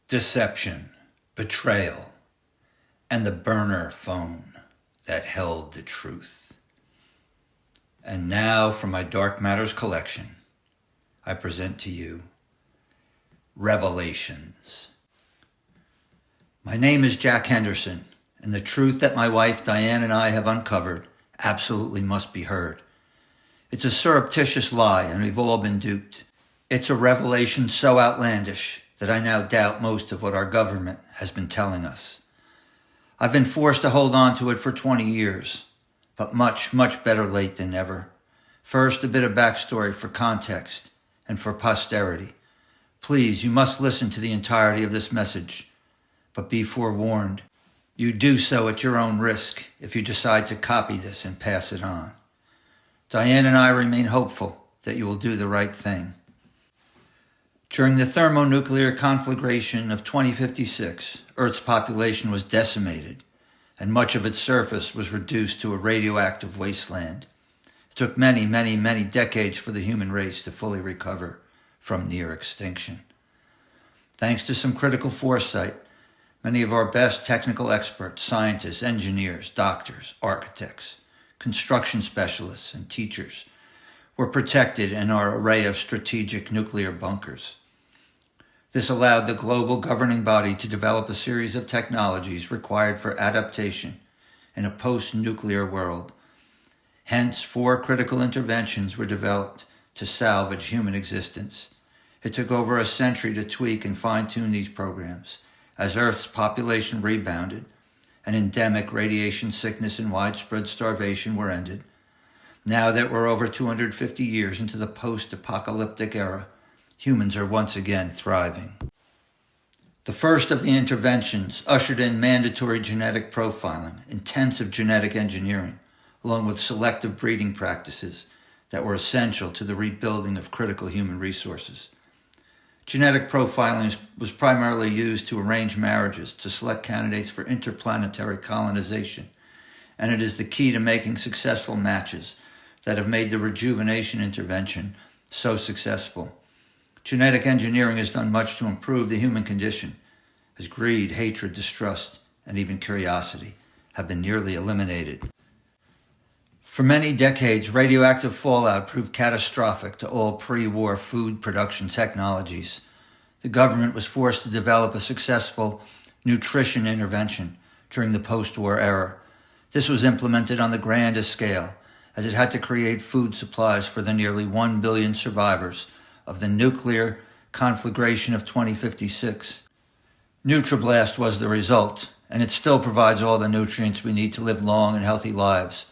deception, betrayal, and the burner phone that held the truth. And now from my Dark Matters collection, I present to you Revelations. My name is Jack Henderson, and the truth that my wife Diane and I have uncovered absolutely must be heard. It's a surreptitious lie, and we've all been duped. It's a revelation so outlandish that I now doubt most of what our government has been telling us. I've been forced to hold on to it for 20 years, but much, much better late than never. First, a bit of backstory for context and for posterity. Please, you must listen to the entirety of this message, but be forewarned. You do so at your own risk if you decide to copy this and pass it on. Diane and I remain hopeful that you will do the right thing. During the thermonuclear conflagration of 2056, Earth's population was decimated, and much of its surface was reduced to a radioactive wasteland. It took many, many, many decades for the human race to fully recover from near extinction. Thanks to some critical foresight, many of our best technical experts, scientists, engineers, doctors, architects, construction specialists, and teachers were protected in our array of strategic nuclear bunkers. This allowed the global governing body to develop a series of technologies required for adaptation in a post-nuclear world. Hence, 4 critical interventions were developed to salvage human existence. It took over a century to tweak and fine-tune these programs as Earth's population rebounded and endemic radiation sickness and widespread starvation were ended. Now that we're over 250 years into the post-apocalyptic era, humans are once again thriving. The first of the interventions ushered in mandatory genetic profiling, intensive genetic engineering, along with selective breeding practices that were essential to the rebuilding of critical human resources. Genetic profiling was primarily used to arrange marriages, to select candidates for interplanetary colonization, and it is the key to making successful matches that have made the rejuvenation intervention so successful. Genetic engineering has done much to improve the human condition, as greed, hatred, distrust, and even curiosity have been nearly eliminated. For many decades, radioactive fallout proved catastrophic to all pre-war food production technologies. The government was forced to develop a successful nutrition intervention during the post-war era. This was implemented on the grandest scale, as it had to create food supplies for the nearly 1 billion survivors of the nuclear conflagration of 2056. Nutriblast was the result, and it still provides all the nutrients we need to live long and healthy lives.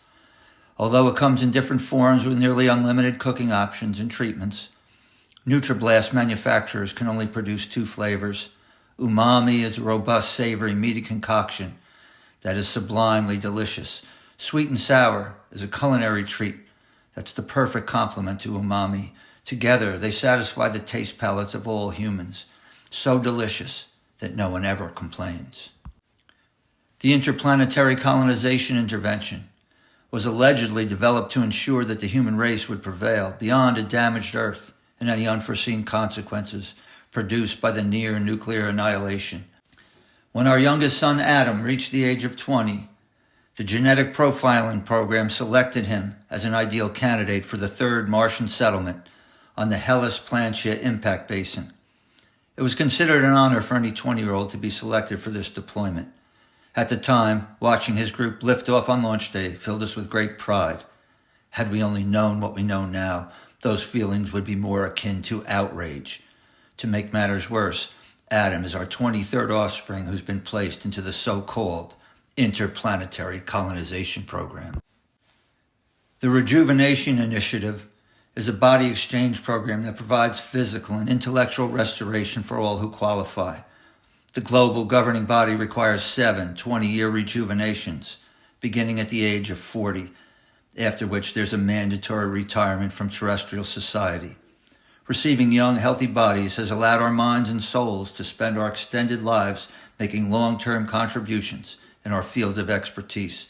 Although it comes in different forms with nearly unlimited cooking options and treatments, Nutriblast manufacturers can only produce 2 flavors. Umami is a robust, savory, meaty concoction that is sublimely delicious. Sweet and sour is a culinary treat that's the perfect complement to umami. Together, they satisfy the taste palates of all humans, so delicious that no one ever complains. The interplanetary colonization intervention was allegedly developed to ensure that the human race would prevail beyond a damaged Earth and any unforeseen consequences produced by the near nuclear annihilation. When our youngest son Adam reached the age of 20, the genetic profiling program selected him as an ideal candidate for the 3rd Martian settlement on the Hellas Plantia impact basin. It was considered an honor for any 20-year-old to be selected for this deployment. At the time, watching his group lift off on launch day filled us with great pride. Had we only known what we know now, those feelings would be more akin to outrage. To make matters worse, Adam is our 23rd offspring who's been placed into the so-called interplanetary colonization program. The Rejuvenation Initiative is a body exchange program that provides physical and intellectual restoration for all who qualify. The global governing body requires 7 20-year rejuvenations, beginning at the age of 40, after which there's a mandatory retirement from terrestrial society. Receiving young, healthy bodies has allowed our minds and souls to spend our extended lives making long-term contributions in our field of expertise.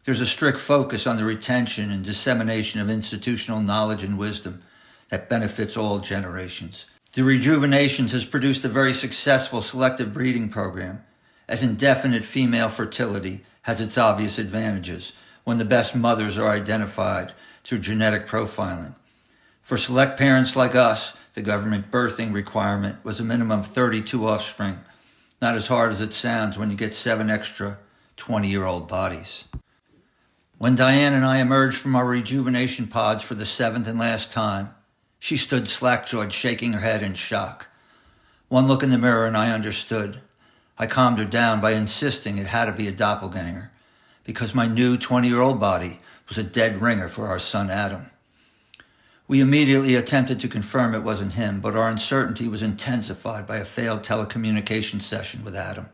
There's a strict focus on the retention and dissemination of institutional knowledge and wisdom that benefits all generations. The Rejuvenations has produced a very successful selective breeding program, as indefinite female fertility has its obvious advantages when the best mothers are identified through genetic profiling. For select parents like us, the government birthing requirement was a minimum of 32 offspring, not as hard as it sounds when you get 7 extra 20-year-old bodies. When Diane and I emerged from our rejuvenation pods for the 7th and last time, she stood slack-jawed, shaking her head in shock. One look in the mirror and I understood. I calmed her down by insisting it had to be a doppelganger, because my new 20-year-old body was a dead ringer for our son Adam. We immediately attempted to confirm it wasn't him, but our uncertainty was intensified by a failed telecommunications session with Adam.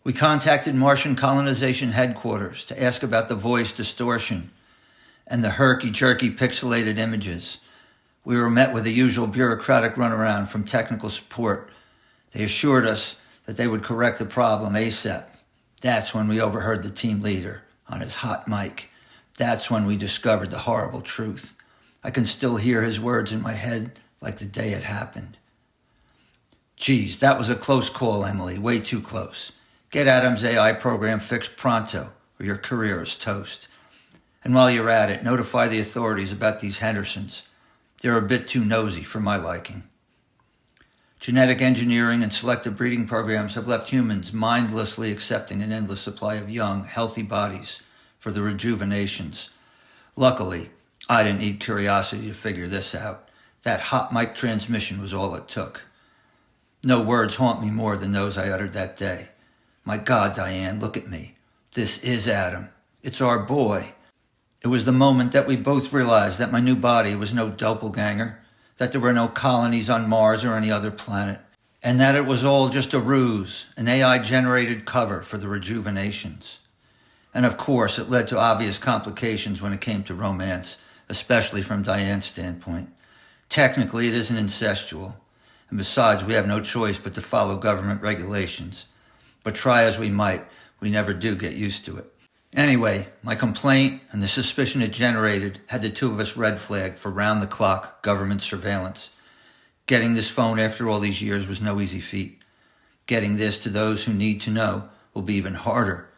We contacted Martian colonization headquarters to ask about the voice distortion and the herky-jerky pixelated images. We were met with the usual bureaucratic runaround from technical support. They assured us that they would correct the problem ASAP. That's when we overheard the team leader on his hot mic. That's when we discovered the horrible truth. I can still hear his words in my head like the day it happened. Geez, that was a close call, Emily, way too close. Get Adam's AI program fixed pronto, or your career is toast. And while you're at it, notify the authorities about these Hendersons. They're a bit too nosy for my liking. Genetic engineering and selective breeding programs have left humans mindlessly accepting an endless supply of young, healthy bodies for the rejuvenations. Luckily, I didn't need curiosity to figure this out. That hot mic transmission was all it took. No words haunt me more than those I uttered that day. My God, Diane, look at me. This is Adam. It's our boy. It was the moment that we both realized that my new body was no doppelganger, that there were no colonies on Mars or any other planet, and that it was all just a ruse, an AI-generated cover for the rejuvenations. And of course, it led to obvious complications when it came to romance, especially from Diane's standpoint. Technically, it isn't incestual, and besides, we have no choice but to follow government regulations. But try as we might, we never do get used to it. Anyway, my complaint and the suspicion it generated had the two of us red flagged for round-the-clock government surveillance. Getting this phone after all these years was no easy feat. Getting this to those who need to know will be even harder,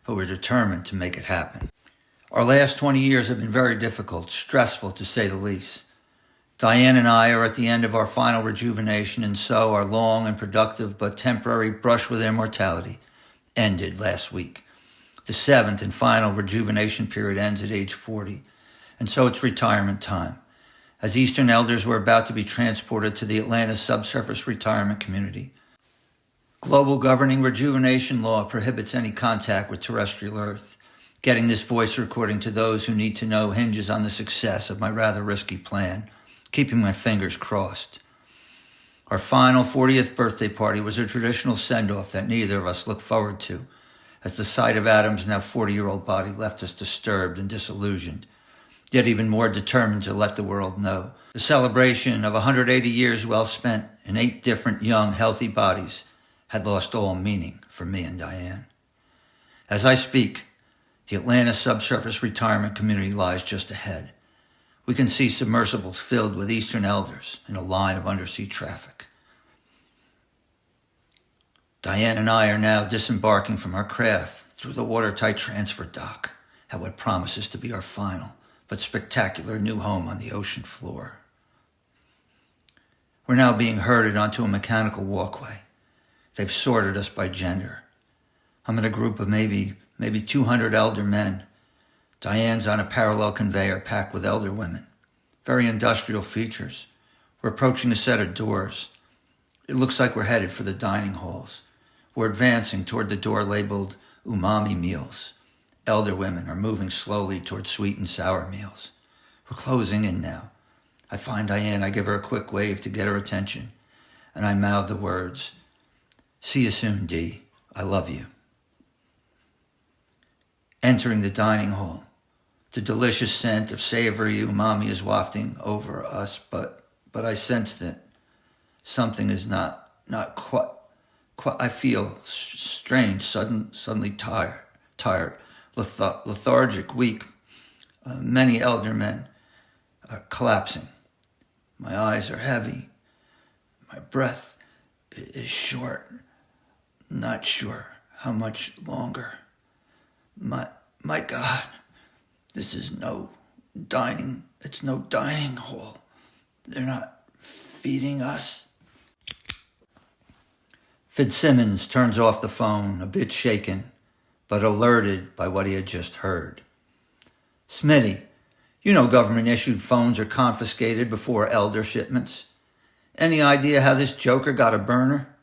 but we're determined to make it happen. Our last 20 years have been very difficult, stressful to say the least. Diane and I are at the end of our final rejuvenation, and so our long and productive but temporary brush with immortality ended last week. The 7th and final rejuvenation period ends at age 40, and so it's retirement time. As Eastern elders were about to be transported to the Atlanta subsurface retirement community. Global governing rejuvenation law prohibits any contact with terrestrial Earth. Getting this voice recording to those who need to know hinges on the success of my rather risky plan, keeping my fingers crossed. Our final 40th birthday party was a traditional send-off that neither of us looked forward to, as the sight of Adam's now 40-year-old body left us disturbed and disillusioned, yet even more determined to let the world know. The celebration of 180 years well spent in 8 different young, healthy bodies had lost all meaning for me and Diane. As I speak, the Atlanta subsurface retirement community lies just ahead. We can see submersibles filled with Eastern elders in a line of undersea traffic. Diane and I are now disembarking from our craft through the watertight transfer dock at what promises to be our final but spectacular new home on the ocean floor. We're now being herded onto a mechanical walkway. They've sorted us by gender. I'm in a group of maybe 200 elder men. Diane's on a parallel conveyor packed with elder women. Very industrial features. We're approaching a set of doors. It looks like we're headed for the dining halls. We're advancing toward the door labeled umami meals. Elder women are moving slowly toward sweet and sour meals. We're closing in now. I find Diane, I give her a quick wave to get her attention, and I mouth the words, "See you soon, Dee. I love you." Entering the dining hall, the delicious scent of savory umami is wafting over us, but I sense that something is not quite. I feel strange, suddenly tired, lethargic, weak. Many elder men are collapsing. My eyes are heavy. My breath is short. Not sure how much longer. My God, this is no dining. It's no dining hall. They're not feeding us. Fitzsimmons turns off the phone, a bit shaken, but alerted by what he had just heard. Smitty, you know government-issued phones are confiscated before elder shipments. Any idea how this joker got a burner?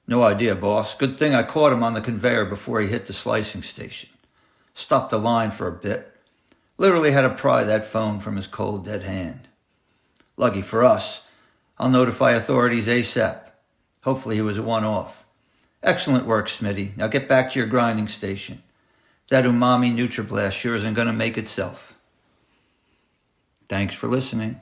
No idea, boss. Good thing I caught him on the conveyor before he hit the slicing station. Stopped the line for a bit. Literally had to pry that phone from his cold, dead hand. Lucky for us, I'll notify authorities ASAP. Hopefully he was a one-off. Excellent work, Smitty. Now get back to your grinding station. That umami NutriBlast sure isn't going to make itself. Thanks for listening.